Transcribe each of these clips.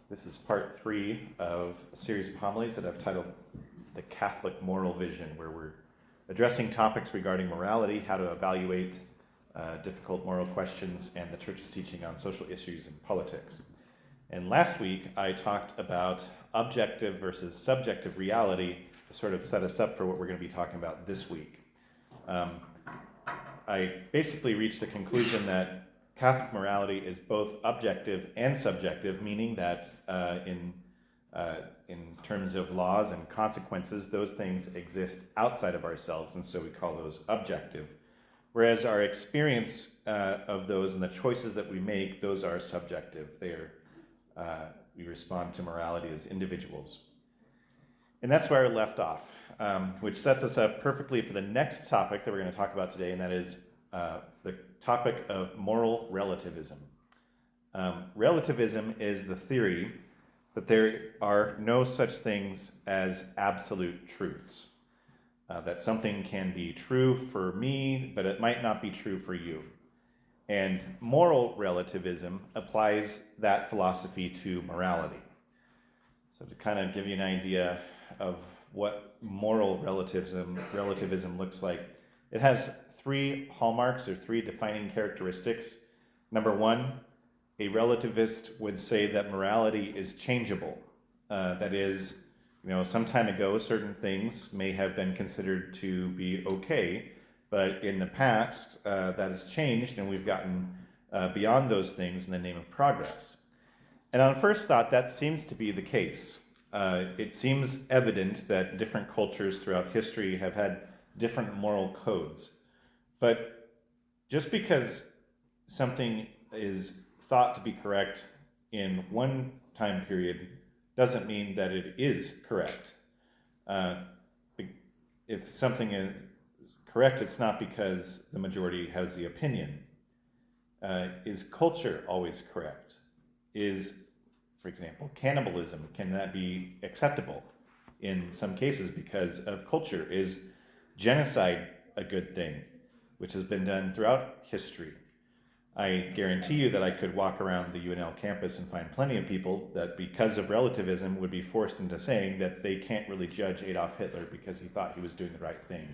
This is part 3 of a series of homilies that I've titled The Catholic Moral Vision, where we're addressing topics regarding morality, how to evaluate difficult moral questions, and the Church's teaching on social issues and politics. And last week, I talked about objective versus subjective reality to sort of set us up for what we're going to be talking about this week. I basically reached the conclusion that Catholic morality is both objective and subjective, meaning that in terms of laws and consequences, those things exist outside of ourselves, and so we call those objective. Whereas our experience of those and the choices that we make, those are subjective. We respond to morality as individuals. And that's where I left off, which sets us up perfectly for the next topic that we're going to talk about today, and that is the topic of moral relativism. Relativism is the theory that there are no such things as absolute truths. That something can be true for me, but it might not be true for you. And moral relativism applies that philosophy to morality. So to kind of give you an idea of what moral relativism looks like, it has 3 hallmarks or 3 defining characteristics. Number 1, a relativist would say that morality is changeable. That is, some time ago, certain things may have been considered to be okay, but in the past, that has changed, and we've gotten beyond those things in the name of progress. And on first thought, that seems to be the case. It seems evident that different cultures throughout history have had different moral codes. But just because something is thought to be correct in one time period doesn't mean that it is correct. If something is correct, it's not because the majority has the opinion. Is culture always correct? Is, for example, cannibalism, can that be acceptable in some cases because of culture? Is genocide a good thing, which has been done throughout history? I guarantee you that I could walk around the UNL campus and find plenty of people that, because of relativism, would be forced into saying that they can't really judge Adolf Hitler because he thought he was doing the right thing,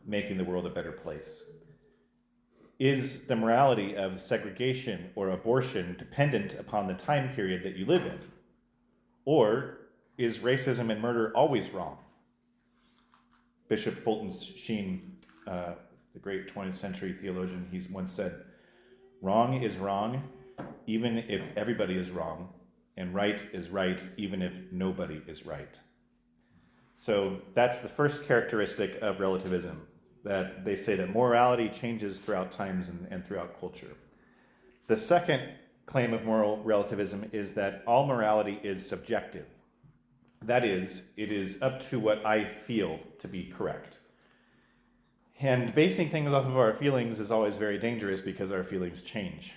making the world a better place. Is the morality of segregation or abortion dependent upon the time period that you live in? Or is racism and murder always wrong? Bishop Fulton Sheen, the great 20th century theologian, he once said, "Wrong is wrong, even if everybody is wrong, and right is right, even if nobody is right." So that's the first characteristic of relativism, that they say that morality changes throughout times and throughout culture. The second claim of moral relativism is that all morality is subjective. That is, it is up to what I feel to be correct. And basing things off of our feelings is always very dangerous because our feelings change.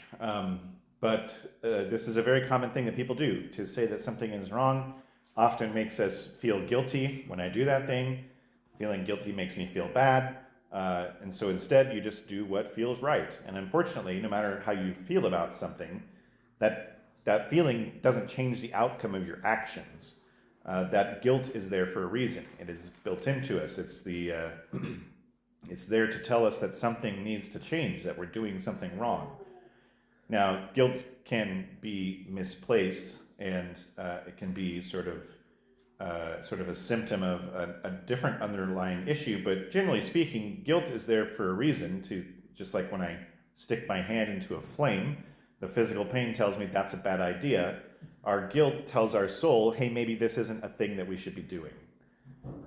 But this is a very common thing that people do. To say that something is wrong often makes us feel guilty when I do that thing. Feeling guilty makes me feel bad. And so instead, you just do what feels right. And unfortunately, no matter how you feel about something, that feeling doesn't change the outcome of your actions. That guilt is there for a reason. It is built into us. It's there to tell us that something needs to change, that we're doing something wrong. Now, guilt can be misplaced, and it can be sort of a symptom of a different underlying issue. But generally speaking, guilt is there for a reason. Just like when I stick my hand into a flame, the physical pain tells me that's a bad idea. Our guilt tells our soul, hey, maybe this isn't a thing that we should be doing.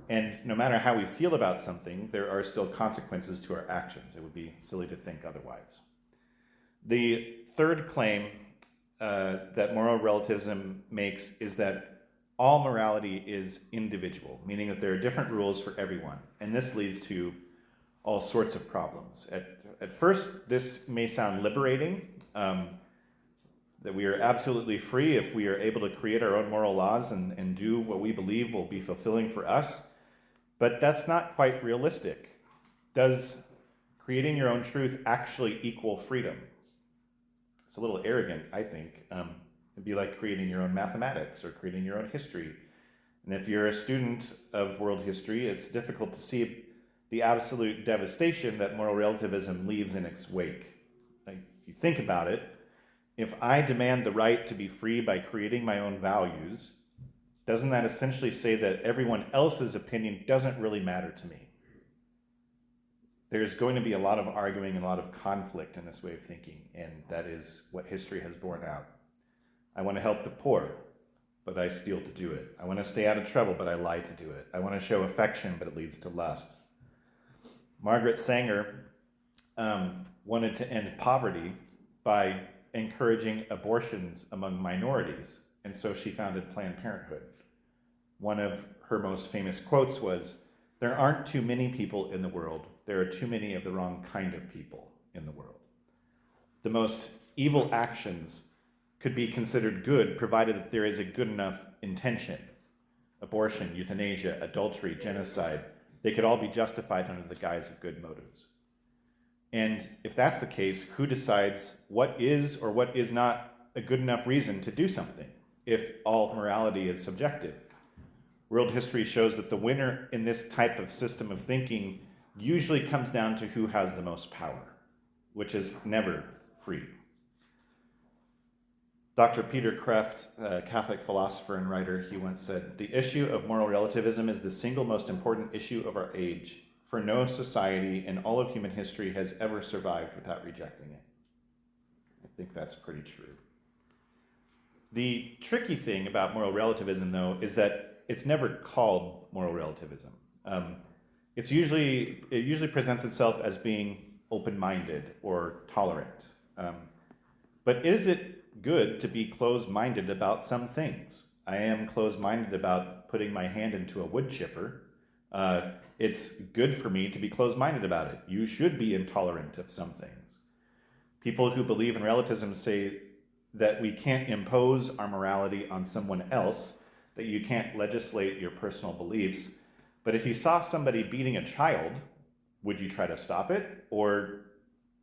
And no matter how we feel about something, there are still consequences to our actions. It would be silly to think otherwise. The third claim that moral relativism makes is that all morality is individual, meaning that there are different rules for everyone. And this leads to all sorts of problems. At first, this may sound liberating, that we are absolutely free if we are able to create our own moral laws and do what we believe will be fulfilling for us. But that's not quite realistic. Does creating your own truth actually equal freedom? It's a little arrogant, I think. It'd be like creating your own mathematics or creating your own history. And if you're a student of world history, it's difficult to see the absolute devastation that moral relativism leaves in its wake. Like, if you think about it, if I demand the right to be free by creating my own values, doesn't that essentially say that everyone else's opinion doesn't really matter to me? There's going to be a lot of arguing and a lot of conflict in this way of thinking, and that is what history has borne out. I want to help the poor, but I steal to do it. I want to stay out of trouble, but I lie to do it. I want to show affection, but it leads to lust. Margaret Sanger wanted to end poverty by encouraging abortions among minorities, and so she founded Planned Parenthood. One of her most famous quotes was, "There aren't too many people in the world. There are too many of the wrong kind of people in the world." The most evil actions could be considered good provided that there is a good enough intention. Abortion, euthanasia, adultery, genocide, they could all be justified under the guise of good motives. And if that's the case, who decides what is or what is not a good enough reason to do something, if all morality is subjective? World history shows that the winner in this type of system of thinking usually comes down to who has the most power, which is never free. Dr. Peter Kreeft, a Catholic philosopher and writer, he once said, "The issue of moral relativism is the single most important issue of our age, for no society in all of human history has ever survived without rejecting it." I think that's pretty true. The tricky thing about moral relativism, though, is that it's never called moral relativism. It usually presents itself as being open-minded or tolerant. But is it good to be closed-minded about some things? I am closed-minded about putting my hand into a wood chipper. It's good for me to be closed-minded about it. You should be intolerant of some things. People who believe in relativism say that we can't impose our morality on someone else, that you can't legislate your personal beliefs. But if you saw somebody beating a child, would you try to stop it? Or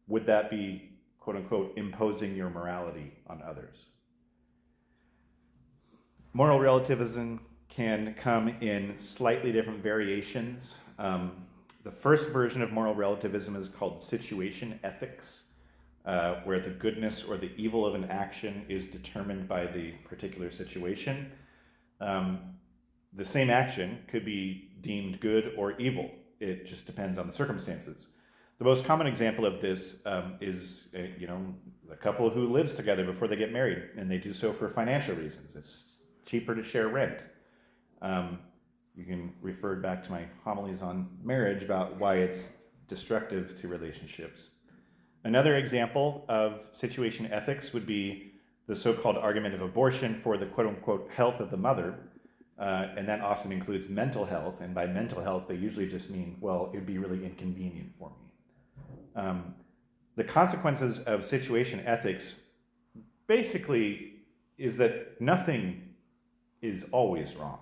would that be, quote unquote, imposing your morality on others? Moral relativism can come in slightly different variations. The first version of moral relativism is called situation ethics, where the goodness or the evil of an action is determined by the particular situation. The same action could be deemed good or evil. It just depends on the circumstances. The most common example of this is a couple who lives together before they get married, and they do so for financial reasons. It's cheaper to share rent. You can refer back to my homilies on marriage about why it's destructive to relationships. Another example of situation ethics would be the so-called argument of abortion for the quote-unquote health of the mother, and that often includes mental health, and by mental health they usually just mean, well, it'd be really inconvenient for me. The consequences of situation ethics basically is that nothing is always wrong.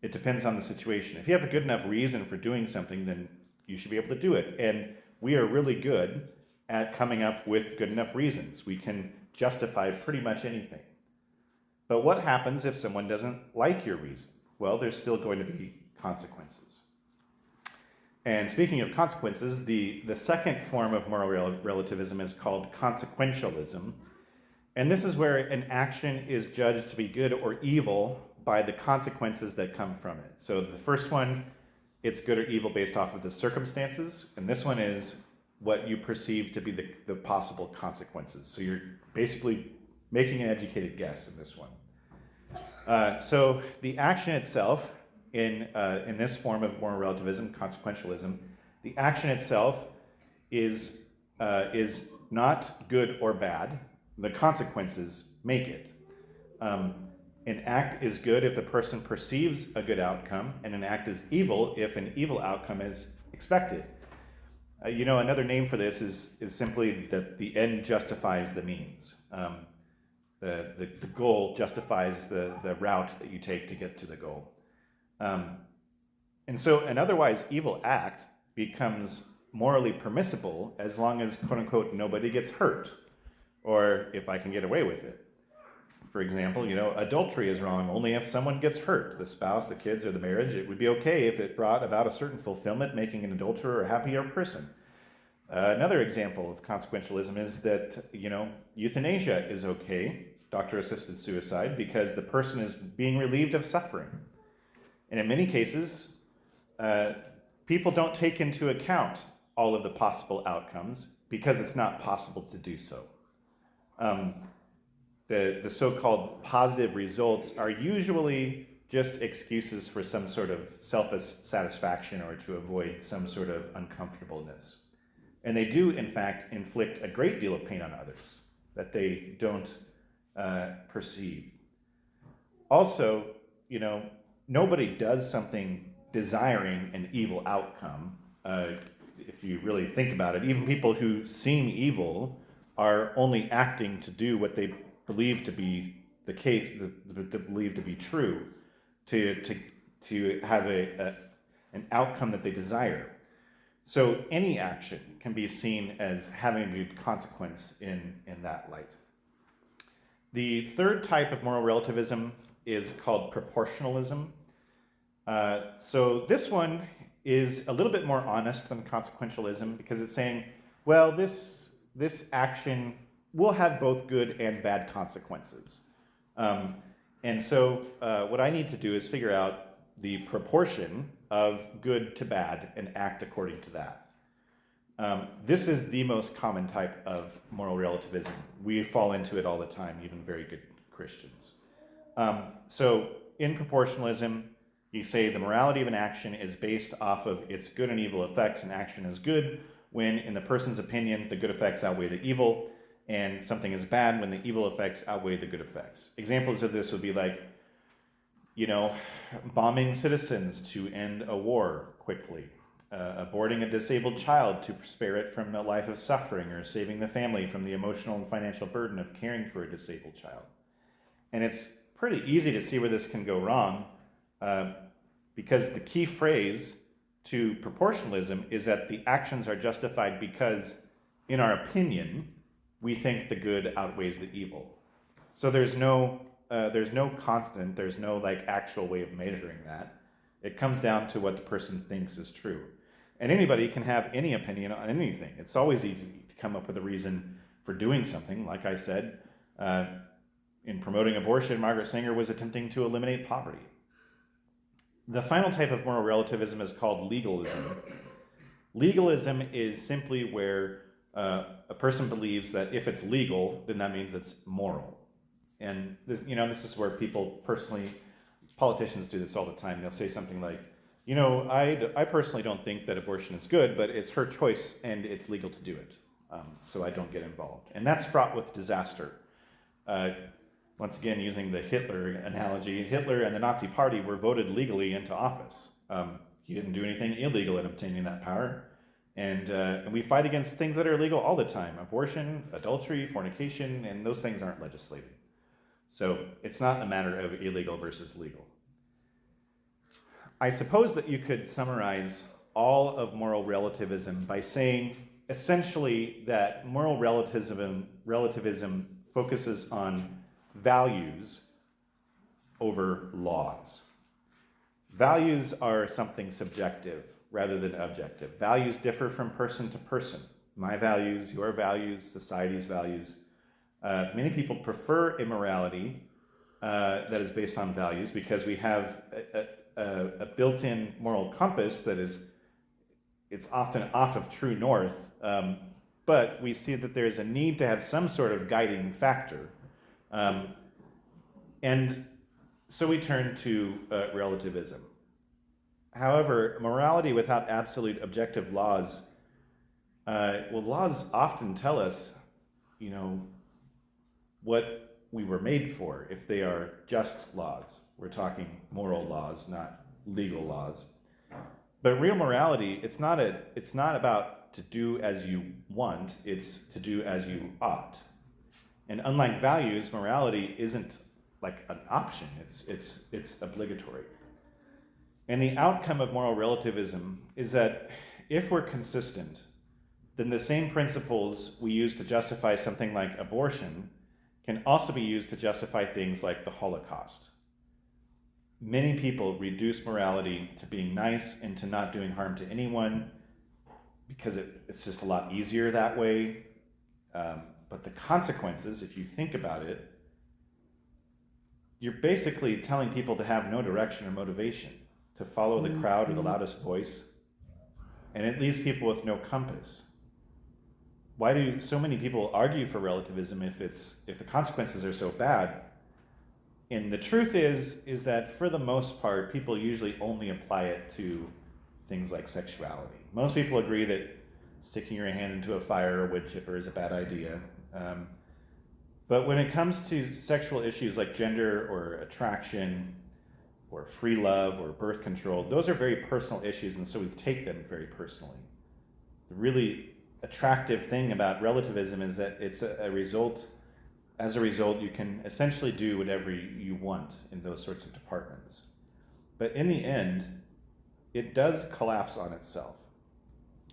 It depends on the situation. If you have a good enough reason for doing something, then you should be able to do it. And we are really good at coming up with good enough reasons. We can justify pretty much anything. But what happens if someone doesn't like your reason? Well, there's still going to be consequences. And speaking of consequences, the second form of moral relativism is called consequentialism. And this is where an action is judged to be good or evil by the consequences that come from it. So the first one, it's good or evil based off of the circumstances. And this one is what you perceive to be the possible consequences. So you're basically making an educated guess in this one. So the action itself, in this form of moral relativism, consequentialism, the action itself is not good or bad. The consequences make it. An act is good if the person perceives a good outcome, and an act is evil if an evil outcome is expected. Another name for this is simply that the end justifies the means. The goal justifies the route that you take to get to the goal. And so an otherwise evil act becomes morally permissible as long as, quote unquote, nobody gets hurt, or if I can get away with it. For example, adultery is wrong only if someone gets hurt, the spouse, the kids, or the marriage. It would be okay if it brought about a certain fulfillment, making an adulterer a happier person. Another example of consequentialism is that, euthanasia is okay, doctor-assisted suicide, because the person is being relieved of suffering. And in many cases, people don't take into account all of the possible outcomes because it's not possible to do so. The so-called positive results are usually just excuses for some sort of self-satisfaction or to avoid some sort of uncomfortableness. And they do, in fact, inflict a great deal of pain on others that they don't perceive. Also, nobody does something desiring an evil outcome. If you really think about it, even people who seem evil are only acting to do what they believe to be the case, believe to be true, to have an outcome that they desire. So any action can be seen as having a good consequence in that light. The third type of moral relativism is called proportionalism. So this one is a little bit more honest than consequentialism because it's saying, well, this action will have both good and bad consequences. And so what I need to do is figure out the proportion of good to bad and act according to that. This is the most common type of moral relativism. We fall into it all the time, even very good Christians. So in proportionalism, you say the morality of an action is based off of its good and evil effects, and action is good when, in the person's opinion, the good effects outweigh the evil, and something is bad when the evil effects outweigh the good effects. Examples of this would be like, bombing citizens to end a war quickly, aborting a disabled child to spare it from a life of suffering, or saving the family from the emotional and financial burden of caring for a disabled child. And it's pretty easy to see where this can go wrong, because the key phrase to proportionalism is that the actions are justified because, in our opinion, we think the good outweighs the evil. So there's no constant, there's no actual way of measuring that. It comes down to what the person thinks is true. And anybody can have any opinion on anything. It's always easy to come up with a reason for doing something. Like I said, in promoting abortion, Margaret Sanger was attempting to eliminate poverty. The final type of moral relativism is called legalism. Legalism is simply where a person believes that if it's legal, then that means it's moral. And this is where politicians do this all the time. They'll say something like, I personally don't think that abortion is good, but it's her choice and it's legal to do it. So I don't get involved. And that's fraught with disaster. Once again, using the Hitler analogy, Hitler and the Nazi Party were voted legally into office. He didn't do anything illegal in obtaining that power. And we fight against things that are illegal all the time. Abortion, adultery, fornication, and those things aren't legislated. So it's not a matter of illegal versus legal. I suppose that you could summarize all of moral relativism by saying essentially that moral relativism focuses on values over laws. Values are something subjective rather than objective. Values differ from person to person. My values, your values, society's values. Many people prefer a morality that is based on values because we have a built-in moral compass that it's often off of true north, but we see that there's a need to have some sort of guiding factor. And so we turn to relativism. However, morality without absolute objective laws, laws often tell us, what we were made for if they are just laws. We're talking moral laws, not legal laws. But real morality, it's not about to do as you want, it's to do as you ought. And unlike values, morality isn't like an option, it's obligatory. And the outcome of moral relativism is that if we're consistent, then the same principles we use to justify something like abortion can also be used to justify things like the Holocaust. Many people reduce morality to being nice and to not doing harm to anyone because it's just a lot easier that way. But the consequences, if you think about it, you're basically telling people to have no direction or motivation, to follow the crowd with the loudest voice, and it leaves people with no compass. Why do so many people argue for relativism if the consequences are so bad? And the truth is that for the most part, people usually only apply it to things like sexuality. Most people agree that sticking your hand into a fire or wood chipper is a bad idea. But when it comes to sexual issues like gender or attraction or free love or birth control, those are very personal issues, and so we take them very personally. The really attractive thing about relativism is that it's as a result, you can essentially do whatever you want in those sorts of departments. But in the end, it does collapse on itself.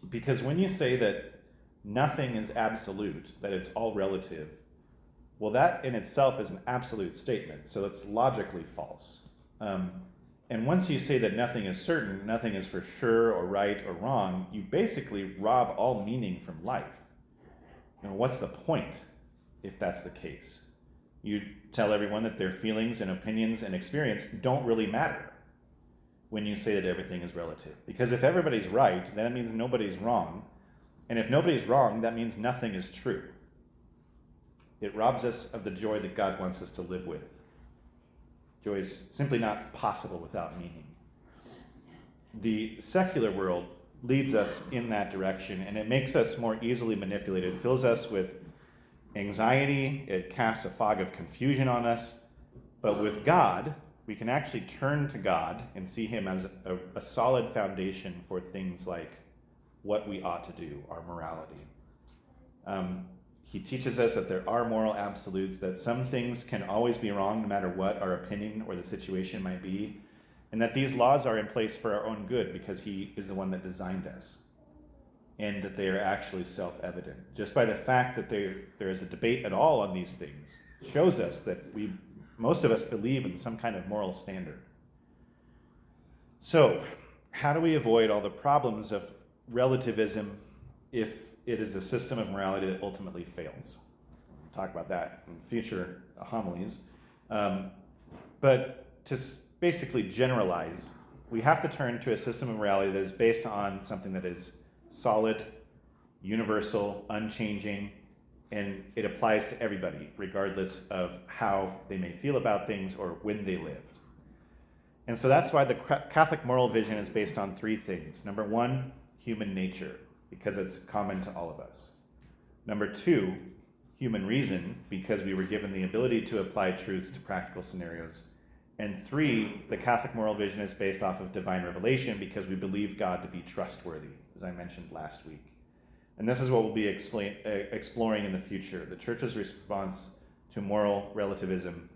Because when you say that nothing is absolute, that it's all relative, well, that in itself is an absolute statement, so it's logically false. And once you say that nothing is certain, nothing is for sure or right or wrong, you basically rob all meaning from life. And what's the point if that's the case? You tell everyone that their feelings and opinions and experience don't really matter when you say that everything is relative. Because if everybody's right, then it means nobody's wrong. And if nobody's wrong, that means nothing is true. It robs us of the joy that God wants us to live with. Joy is simply not possible without meaning. The secular world leads us in that direction, and it makes us more easily manipulated. It fills us with anxiety. It casts a fog of confusion on us. But with God, we can actually turn to God and see him as a solid foundation for things like what we ought to do, our morality. He teaches us that there are moral absolutes, that some things can always be wrong no matter what our opinion or the situation might be, and that these laws are in place for our own good because he is the one that designed us, and that they are actually self-evident. Just by the fact that there is a debate at all on these things shows us that most of us believe in some kind of moral standard. So, how do we avoid all the problems of relativism if it is a system of morality that ultimately fails? We'll talk about that in future homilies. But to basically generalize, we have to turn to a system of morality that is based on something that is solid, universal, unchanging, and it applies to everybody, regardless of how they may feel about things or when they lived. And so that's why the Catholic moral vision is based on three things. Number one, human nature, because it's common to all of us. Number two, human reason, because we were given the ability to apply truths to practical scenarios. And three, the Catholic moral vision is based off of divine revelation because we believe God to be trustworthy, as I mentioned last week. And this is what we'll be exploring in the future, the Church's response to moral relativism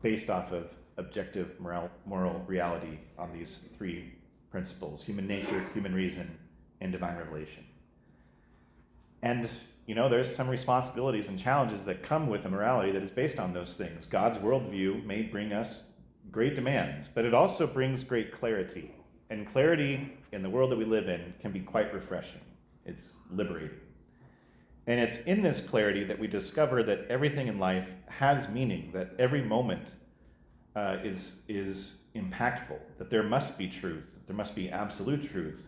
based off of objective moral reality on these three principles: human nature, human reason, and divine revelation. And, there's some responsibilities and challenges that come with a morality that is based on those things. God's worldview may bring us great demands, but it also brings great clarity. And clarity in the world that we live in can be quite refreshing. It's liberating. And it's in this clarity that we discover that everything in life has meaning, that every moment is impactful, that there must be truth, there must be absolute truth.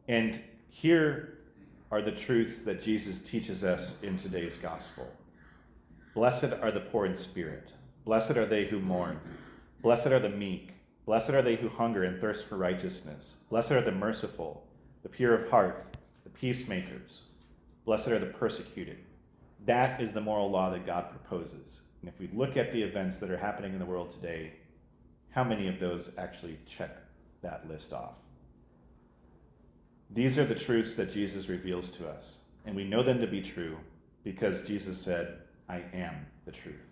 And here are the truths that Jesus teaches us in today's gospel. Blessed are the poor in spirit. Blessed are they who mourn. Blessed are the meek. Blessed are they who hunger and thirst for righteousness. Blessed are the merciful, the pure of heart, the peacemakers. Blessed are the persecuted. That is the moral law that God proposes. And if we look at the events that are happening in the world today, how many of those actually check that list off? These are the truths that Jesus reveals to us, and we know them to be true because Jesus said, "I am the truth."